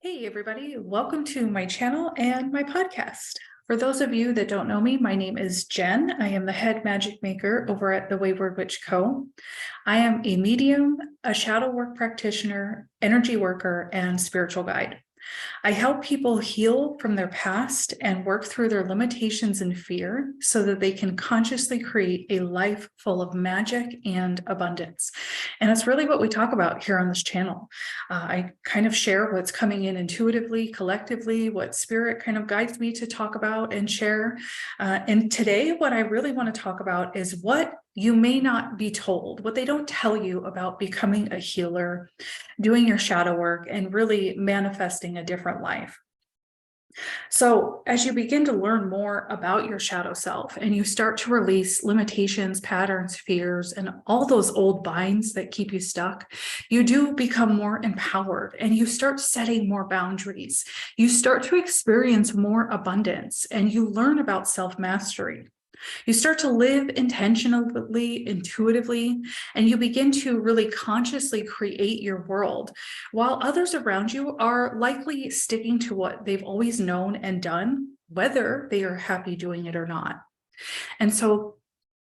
Hey, everybody. Welcome to my channel and my podcast. For those of you that don't know me, my name is Jen. I am the head magic maker over at the Wayward Witch Co. I am a medium, a shadow work practitioner, energy worker, and spiritual guide. I help people heal from their past and work through their limitations and fear so that they can consciously create a life full of magic and abundance. And that's really what we talk about here on this channel. I kind of share what's coming in intuitively, collectively, what spirit kind of guides me to talk about and share. And today, what I really want to talk about is what you may not be told, what they don't tell you about becoming a healer, doing your shadow work, and really manifesting a different life. So, as you begin to learn more about your shadow self and you start to release limitations, patterns, fears, and all those old binds that keep you stuck, you do become more empowered and you start setting more boundaries. You start to experience more abundance and you learn about self mastery. You start to live intentionally, intuitively, and you begin to really consciously create your world, while others around you are likely sticking to what they've always known and done, whether they are happy doing it or not. And so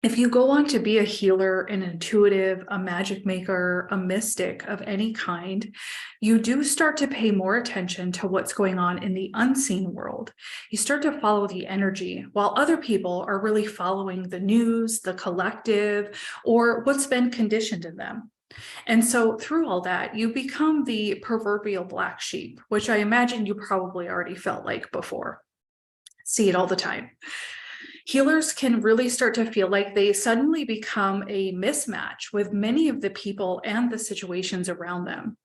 if you go on to be a healer, an intuitive, a magic maker, a mystic of any kind, you do start to pay more attention to what's going on in the unseen world. You start to follow the energy while other people are really following the news, the collective, or what's been conditioned in them. And so through all that, you become the proverbial black sheep, which I imagine you probably already felt like before. See it all the time. Healers can really start to feel like they suddenly become a mismatch with many of the people and the situations around them.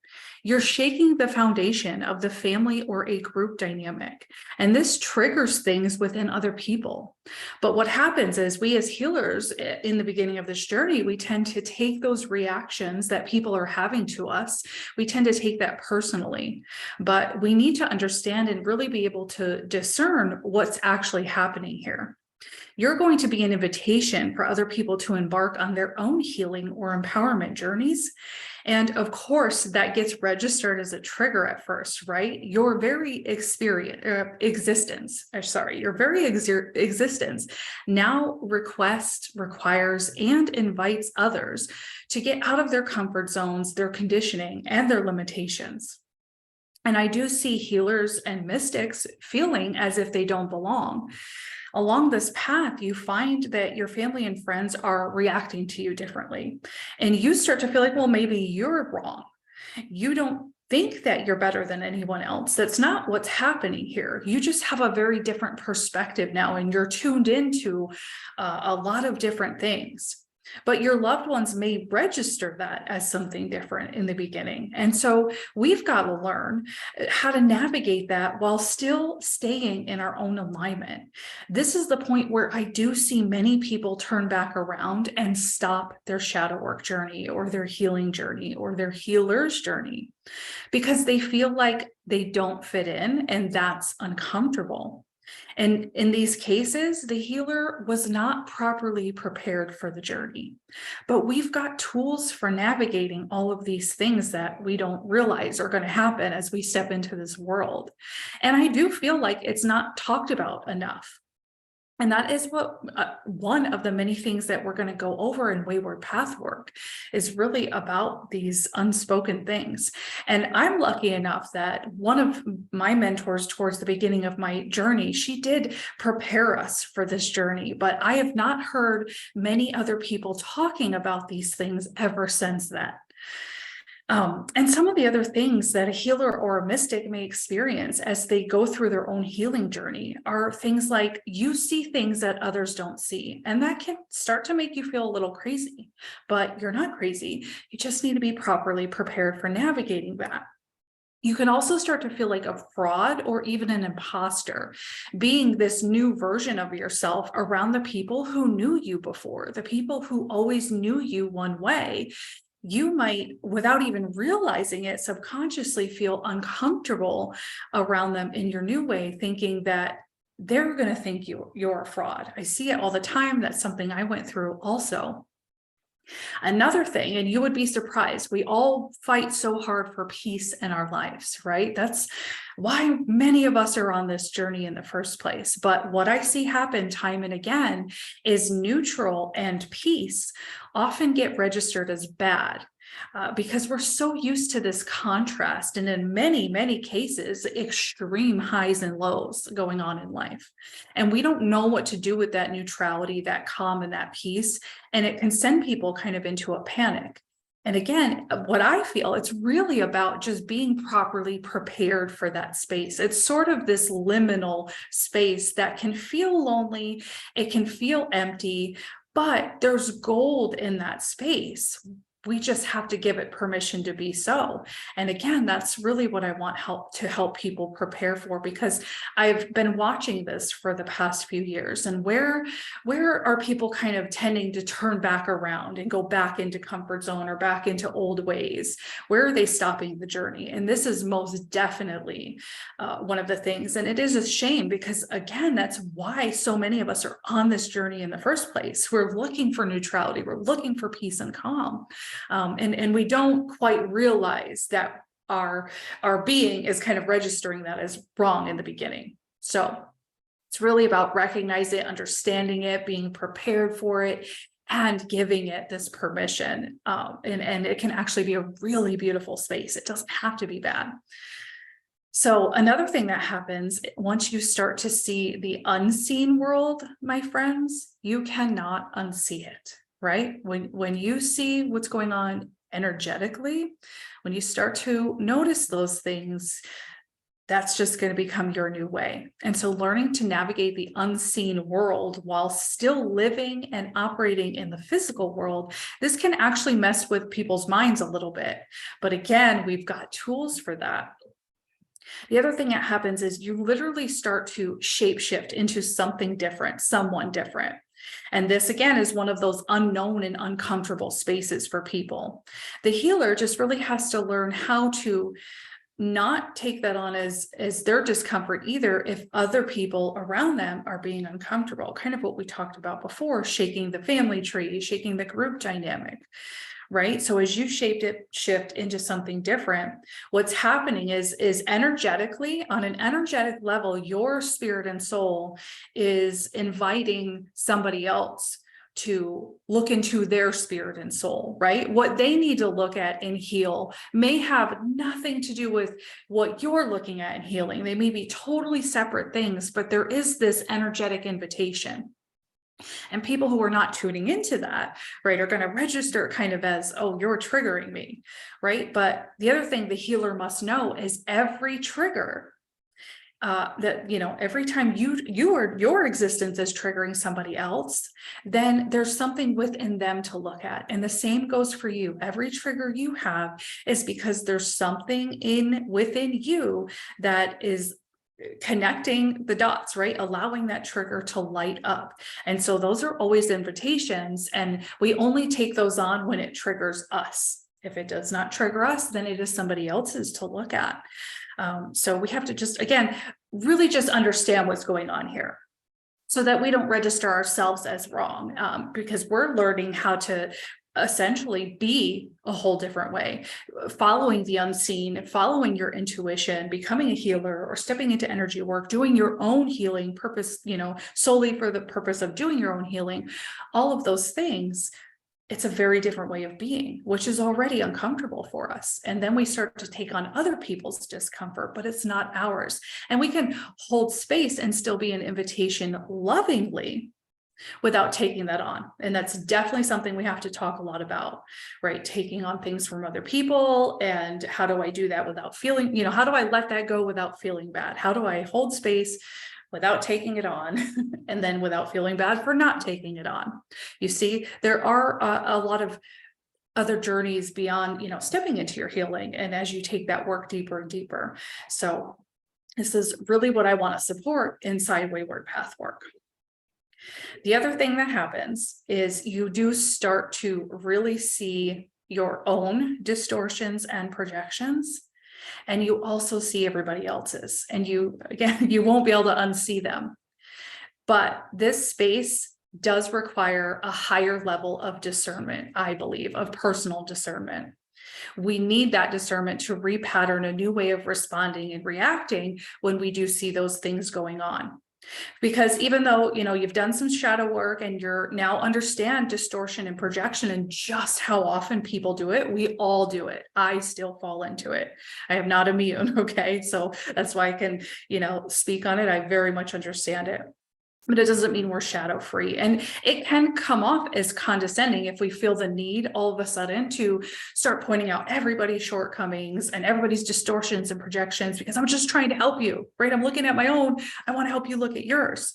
You're shaking the foundation of the family or a group dynamic, and this triggers things within other people. But what happens is we as healers in the beginning of this journey, we tend to take those reactions that people are having to us, we tend to take that personally. But we need to understand and really be able to discern what's actually happening here. You're going to be an invitation for other people to embark on their own healing or empowerment journeys. And of course, that gets registered as a trigger at first, right? Your very existence now requires, and invites others to get out of their comfort zones, their conditioning, and their limitations. And I do see healers and mystics feeling as if they don't belong. Along this path, you find that your family and friends are reacting to you differently. And you start to feel like, well, maybe you're wrong. You don't think that you're better than anyone else. That's not what's happening here. You just have a very different perspective now, and you're tuned into a lot of different things. But your loved ones may register that as something different in the beginning. And so we've got to learn how to navigate that while still staying in our own alignment. This is the point where I do see many people turn back around and stop their shadow work journey or their healing journey or their healer's journey because they feel like they don't fit in, and that's uncomfortable. And in these cases, the healer was not properly prepared for the journey. But we've got tools for navigating all of these things that we don't realize are going to happen as we step into this world. And I do feel like it's not talked about enough. And that is what one of the many things that we're going to go over in Wayward Path work is really about these unspoken things. And I'm lucky enough that one of my mentors towards the beginning of my journey, she did prepare us for this journey, but I have not heard many other people talking about these things ever since then. And some of the other things that a healer or a mystic may experience as they go through their own healing journey are things like you see things that others don't see. And that can start to make you feel a little crazy, but you're not crazy. You just need to be properly prepared for navigating that. You can also start to feel like a fraud or even an imposter, being this new version of yourself around the people who knew you before, the people who always knew you one way. You might, without even realizing it, subconsciously feel uncomfortable around them in your new way, thinking that they're going to think you're a fraud. I see it all the time. That's something I went through also. Another thing, and you would be surprised, we all fight so hard for peace in our lives, right? That's why many of us are on this journey in the first place. But what I see happen time and again is neutral and peace often get registered as bad. Because we're so used to this contrast, and in many, many cases, extreme highs and lows going on in life. And we don't know what to do with that neutrality, that calm, and that peace. And it can send people kind of into a panic. And again, what I feel, it's really about just being properly prepared for that space. It's sort of this liminal space that can feel lonely, it can feel empty, but there's gold in that space. We just have to give it permission to be so. And again, that's really what I want to help people prepare for, because I've been watching this for the past few years. And where are people kind of tending to turn back around and go back into comfort zone or back into old ways? Where are they stopping the journey? And this is most definitely one of the things. And it is a shame, because again, that's why so many of us are on this journey in the first place. We're looking for neutrality. We're looking for peace and calm. And we don't quite realize that our being is kind of registering that as wrong in the beginning. So it's really about recognizing it, understanding it, being prepared for it, and giving it this permission. And it can actually be a really beautiful space. It doesn't have to be bad. So another thing that happens once you start to see the unseen world, my friends, you cannot unsee it. Right? When you see what's going on energetically, when you start to notice those things, that's just going to become your new way. And so learning to navigate the unseen world while still living and operating in the physical world, this can actually mess with people's minds a little bit. But again, we've got tools for that. The other thing that happens is you literally start to shapeshift into something different, someone different. And this, again, is one of those unknown and uncomfortable spaces for people. The healer just really has to learn how to not take that on as their discomfort either if other people around them are being uncomfortable. Kind of what we talked about before, shaking the family tree, shaking the group dynamic. Right? So as you shift into something different, what's happening is energetically, on an energetic level, your spirit and soul is inviting somebody else to look into their spirit and soul, right? What they need to look at and heal may have nothing to do with what you're looking at and healing. They may be totally separate things, but there is this energetic invitation. And people who are not tuning into that, right, are going to register kind of as, oh, you're triggering me, right? But the other thing the healer must know is every trigger that, every time your existence is triggering somebody else, then there's something within them to look at. And the same goes for you. Every trigger you have is because there's something within you that is connecting the dots, right? Allowing that trigger to light up. And so those are always invitations, and we only take those on when it triggers us. If it does not trigger us, then it is somebody else's to look at. So we have to just, again, really just understand what's going on here, so that we don't register ourselves as wrong, because we're learning how to essentially be a whole different way, following the unseen, following your intuition, becoming a healer, or stepping into energy work, doing your own healing purpose, solely for the purpose of doing your own healing. All of those things, it's a very different way of being, which is already uncomfortable for us. And then we start to take on other people's discomfort, but it's not ours. And we can hold space and still be an invitation lovingly, without taking that on. And that's definitely something we have to talk a lot about, right? Taking on things from other people. And how do I do that without feeling, how do I let that go without feeling bad? How do I hold space without taking it on, and then without feeling bad for not taking it on? You see, there are a lot of other journeys beyond, stepping into your healing. And as you take that work deeper and deeper. So this is really what I want to support inside Wayward Path work. The other thing that happens is you do start to really see your own distortions and projections, and you also see everybody else's, and you won't be able to unsee them. But this space does require a higher level of discernment, I believe, of personal discernment. We need that discernment to repattern a new way of responding and reacting when we do see those things going on. Because even though, you've done some shadow work and you're now understand distortion and projection and just how often people do it, we all do it. I still fall into it. I am not immune. Okay. So that's why I can, speak on it. I very much understand it. But it doesn't mean we're shadow free. And it can come off as condescending if we feel the need all of a sudden to start pointing out everybody's shortcomings and everybody's distortions and projections, because I'm just trying to help you, right? I'm looking at my own. I want to help you look at yours.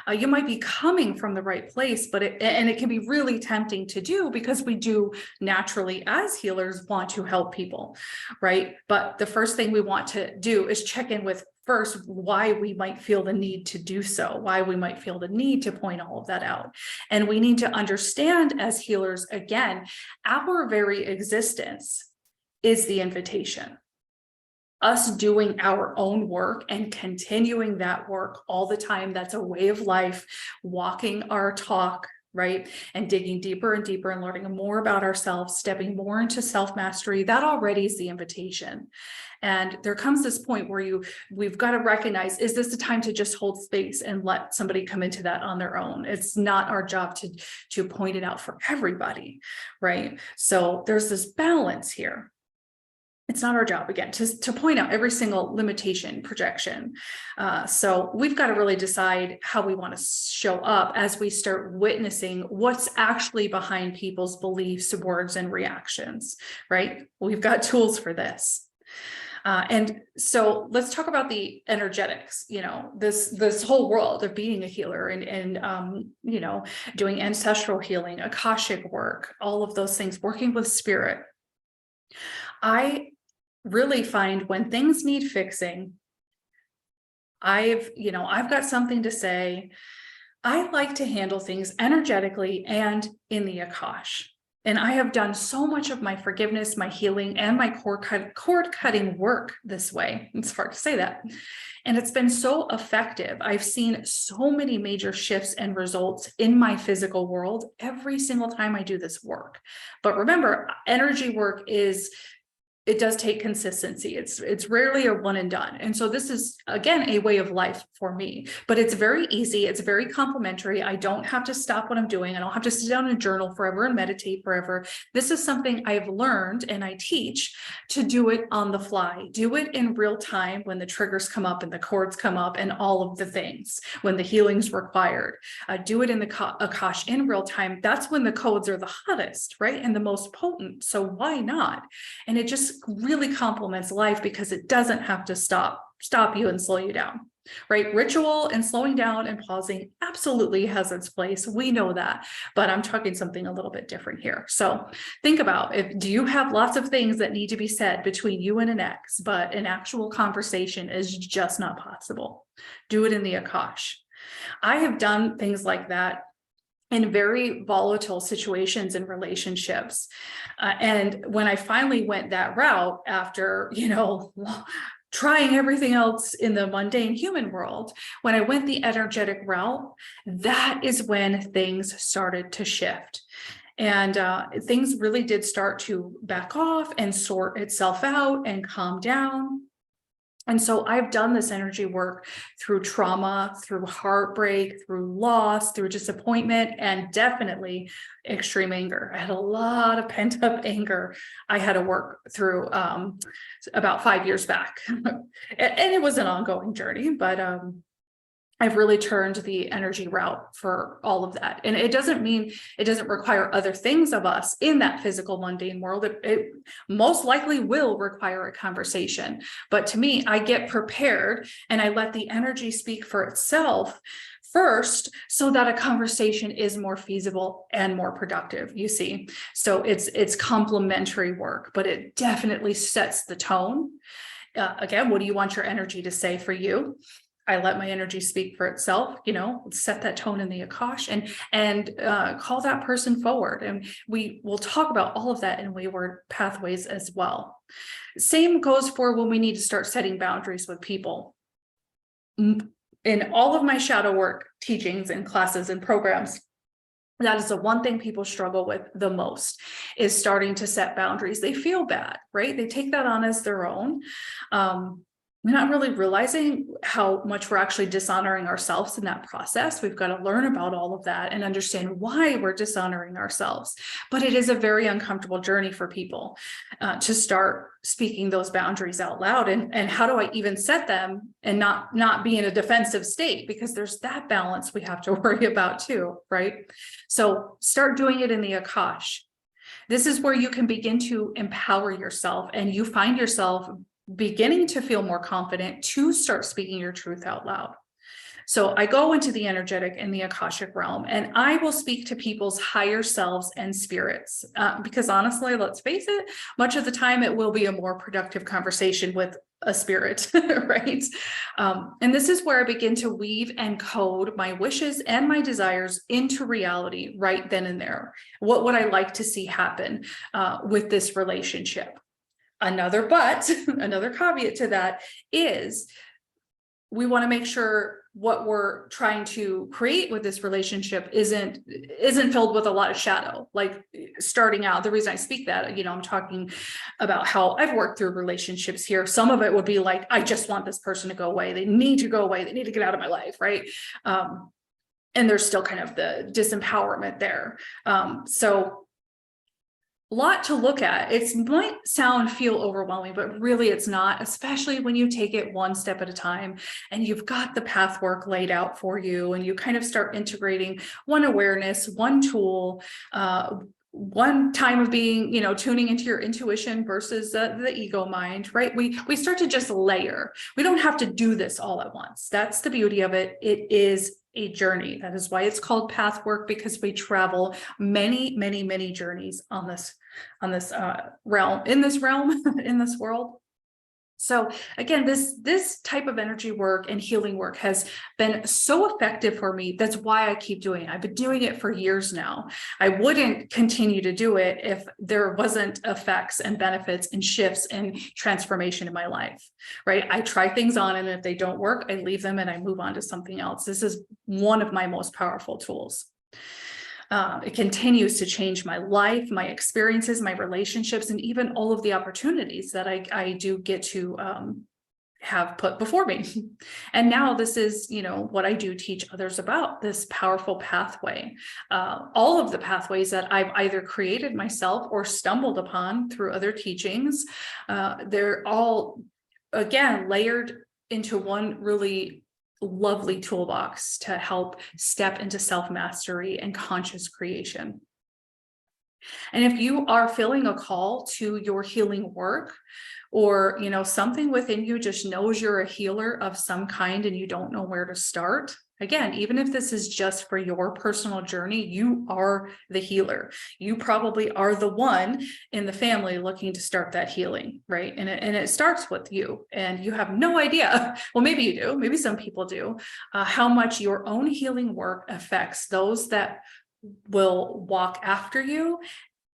You might be coming from the right place, but it can be really tempting to do, because we do naturally as healers want to help people, right? But the first thing we want to do is check in with first why we might feel the need to do so, why we might feel the need to point all of that out. And we need to understand as healers, again, our very existence is the invitation. Us doing our own work and continuing that work all the time, that's a way of life, walking our talk, right? And digging deeper and deeper and learning more about ourselves, stepping more into self-mastery, that already is the invitation. And there comes this point where we've got to recognize, is this the time to just hold space and let somebody come into that on their own? It's not our job to point it out for everybody, right? So there's this balance here. It's not our job, again, to point out every single limitation, projection. So we've got to really decide how we want to show up as we start witnessing what's actually behind people's beliefs, words, and reactions, right? We've got tools for this. And so let's talk about the energetics, this whole world of being a healer and doing ancestral healing, Akashic work, all of those things, working with spirit. I really find when things need fixing, I've got something to say. I like to handle things energetically and in the Akash. And I have done so much of my forgiveness, my healing, and my cord cutting work this way. It's hard to say that. And it's been so effective. I've seen so many major shifts and results in my physical world every single time I do this work. But remember, energy work it does take consistency. It's rarely a one and done. And so this is, again, a way of life for me, but it's very easy. It's very complimentary. I don't have to stop what I'm doing. I don't have to sit down and journal forever and meditate forever. This is something I've learned and I teach to do it on the fly, do it in real time when the triggers come up and the cords come up and all of the things, when the healing's required, do it in the Akash in real time. That's when the codes are the hottest, right? And the most potent. So why not? And it just really complements life because it doesn't have to stop you and slow you down, right? Ritual and slowing down and pausing absolutely has its place. We know that, but I'm talking something a little bit different here. So think about do you have lots of things that need to be said between you and an ex, but an actual conversation is just not possible. Do it in the Akash. I have done things like that in very volatile situations and relationships. And when I finally went that route after, trying everything else in the mundane human world, when I went the energetic route, that is when things started to shift. And things really did start to back off and sort itself out and calm down. And so I've done this energy work through trauma, through heartbreak, through loss, through disappointment, and definitely extreme anger. I had a lot of pent up anger I had to work through about 5 years back. And it was an ongoing journey, but I've really turned the energy route for all of that. And it doesn't mean it doesn't require other things of us in that physical mundane world. It most likely will require a conversation. But to me, I get prepared and I let the energy speak for itself first so that a conversation is more feasible and more productive, you see. So it's complementary work, but it definitely sets the tone. Again, what do you want your energy to say for you? I let my energy speak for itself, set that tone in the Akash and call that person forward. And we will talk about all of that in wayward pathways as well. Same goes for when we need to start setting boundaries with people. In all of my shadow work teachings and classes and programs, That is the one thing people struggle with the most, is starting to set boundaries. They feel bad, right? They take that on as their own. We're not really realizing how much we're actually dishonoring ourselves in that process. We've got to learn about all of that and understand why we're dishonoring ourselves. But it is a very uncomfortable journey for people to start speaking those boundaries out loud. And how do I even set them and not be in a defensive state? Because there's that balance we have to worry about too, right? So start doing it in the Akash. This is where you can begin to empower yourself, and you find yourself beginning to feel more confident to start speaking your truth out loud. So I go into the energetic and the Akashic realm, and I will speak to people's higher selves and spirits, because honestly, let's face it, much of the time it will be a more productive conversation with a spirit, right? And this is where I begin to weave and code my wishes and my desires into reality right then and there. What would I like to see happen with this relationship? Another caveat to that is we want to make sure what we're trying to create with this relationship isn't filled with a lot of shadow. Like starting out, the reason I speak that, I'm talking about how I've worked through relationships here. Some of it would be like, I just want this person to go away. They need to go away. They need to get out of my life, right? And there's still kind of the disempowerment there. So a lot to look at. It might feel overwhelming, but really it's not, especially when you take it one step at a time and you've got the path work laid out for you, and you kind of start integrating one awareness, one tool, one time of being, tuning into your intuition versus the ego mind, right? We start to just layer. We don't have to do this all at once. That's the beauty of it. It is a journey. That is why it's called path work, because we travel many, many, many journeys on this realm, in this world. So again, this type of energy work and healing work has been so effective for me. That's why I keep doing it. I've been doing it for years now. I wouldn't continue to do it if there wasn't effects and benefits and shifts and transformation in my life, right? I try things on, and if they don't work, I leave them and I move on to something else. This is one of my most powerful tools. It continues to change my life, my experiences, my relationships, and even all of the opportunities that I do get to have put before me. And now this is, what I do teach others about, this powerful pathway. All of the pathways that I've either created myself or stumbled upon through other teachings, they're all, again, layered into one really lovely toolbox to help step into self-mastery and conscious creation. And if you are feeling a call to your healing work, or something within you just knows you're a healer of some kind and you don't know where to start, again, even if this is just for your personal journey, you are the healer. You probably are the one in the family looking to start that healing, right? And it starts with you, and you have no idea. Well, maybe you do. Maybe some people do. How much your own healing work affects those that will walk after you,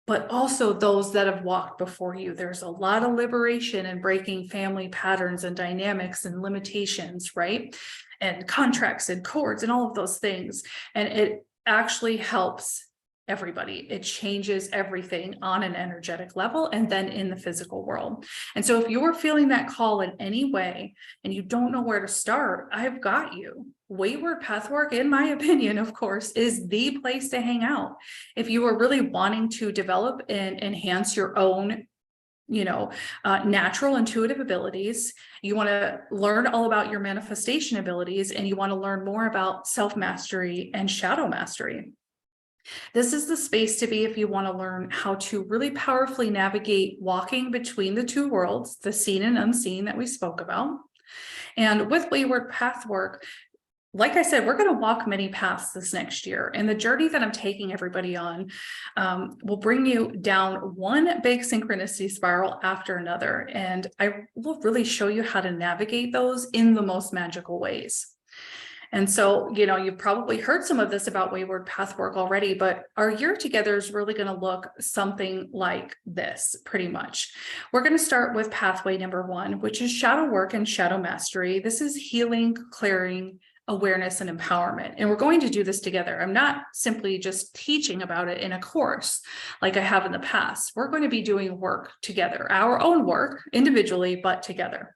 but also those that have walked before you. There's a lot of liberation in breaking family patterns and dynamics and limitations, right? And contracts and cords and all of those things. And it actually helps everybody. It changes everything on an energetic level and then in the physical world. And so if you're feeling that call in any way and you don't know where to start, I've got you. Wayward Pathwork, in my opinion, of course, is the place to hang out. If you are really wanting to develop and enhance your own natural intuitive abilities, you want to learn all about your manifestation abilities, and you want to learn more about self-mastery and shadow mastery. This is the space to be if you want to learn how to really powerfully navigate walking between the two worlds, the seen and unseen that we spoke about. And with Wayward Pathwork, like I said, we're going to walk many paths this next year. And the journey that I'm taking everybody on will bring you down one big synchronicity spiral after another. And I will really show you how to navigate those in the most magical ways. And so, you've probably heard some of this about Wayward Pathwork already, but our year together is really going to look something like this, pretty much. We're going to start with pathway number 1, which is shadow work and shadow mastery. This is healing, clearing, awareness and empowerment. And we're going to do this together. I'm not simply just teaching about it in a course like I have in the past. We're going to be doing work together, our own work individually, but together.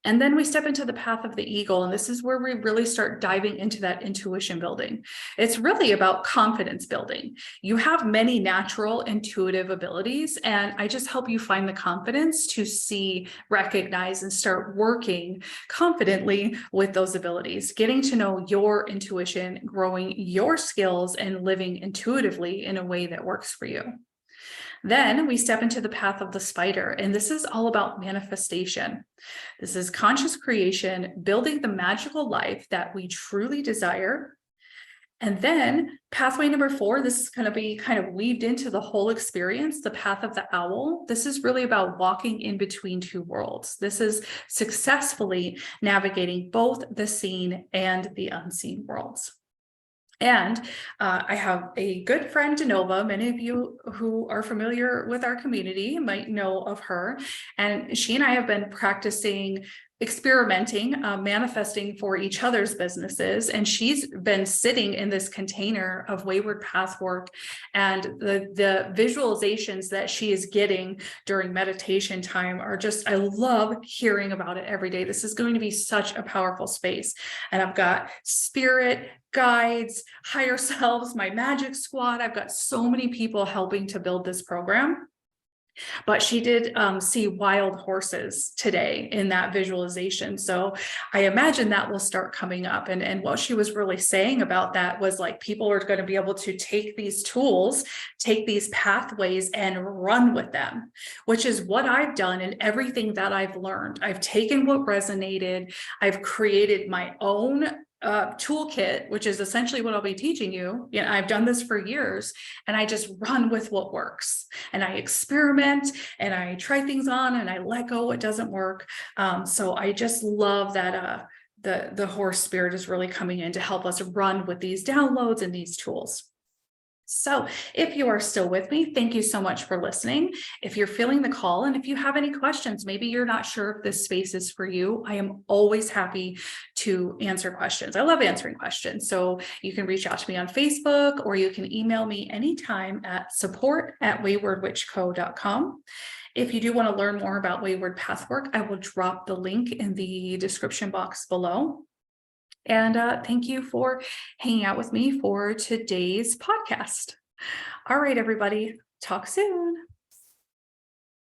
And then we step into the path of the eagle. And this is where we really start diving into that intuition building. It's really about confidence building. You have many natural intuitive abilities, and I just help you find the confidence to see, recognize, and start working confidently with those abilities, getting to know your intuition, growing your skills, and living intuitively in a way that works for you. Then we step into the path of the spider, and this is all about manifestation. This is conscious creation, building the magical life that we truly desire. And then pathway number 4, this is going to be kind of weaved into the whole experience, the path of the owl. This is really about walking in between two worlds. This is successfully navigating both the seen and the unseen worlds. And I have a good friend, Denova. Many of you who are familiar with our community might know of her. And she and I have been practicing experimenting, manifesting for each other's businesses. And she's been sitting in this container of Wayward Path work, and the visualizations that she is getting during meditation time are just, I love hearing about it every day. This is going to be such a powerful space. And I've got spirit, guides, higher selves, my magic squad. I've got so many people helping to build this program. But she did see wild horses today in that visualization. So I imagine that will start coming up. And what she was really saying about that was like, people are going to be able to take these tools, take these pathways and run with them, which is what I've done in everything that I've learned. I've taken what resonated. I've created my own toolkit, which is essentially what I'll be teaching you. You know, I've done this for years, and I just run with what works, and I experiment and I try things on and I let go what doesn't work. So I just love that the horse spirit is really coming in to help us run with these downloads and these tools. So if you are still with me, thank you so much for listening. If you're feeling the call, and if you have any questions, maybe you're not sure if this space is for you, I am always happy to answer questions. I love answering questions. So you can reach out to me on Facebook, or you can email me anytime at support@waywardwitchco.com. If you do want to learn more about Wayward Pathwork, I will drop the link in the description box below. And thank you for hanging out with me for today's podcast. All right, everybody, talk soon.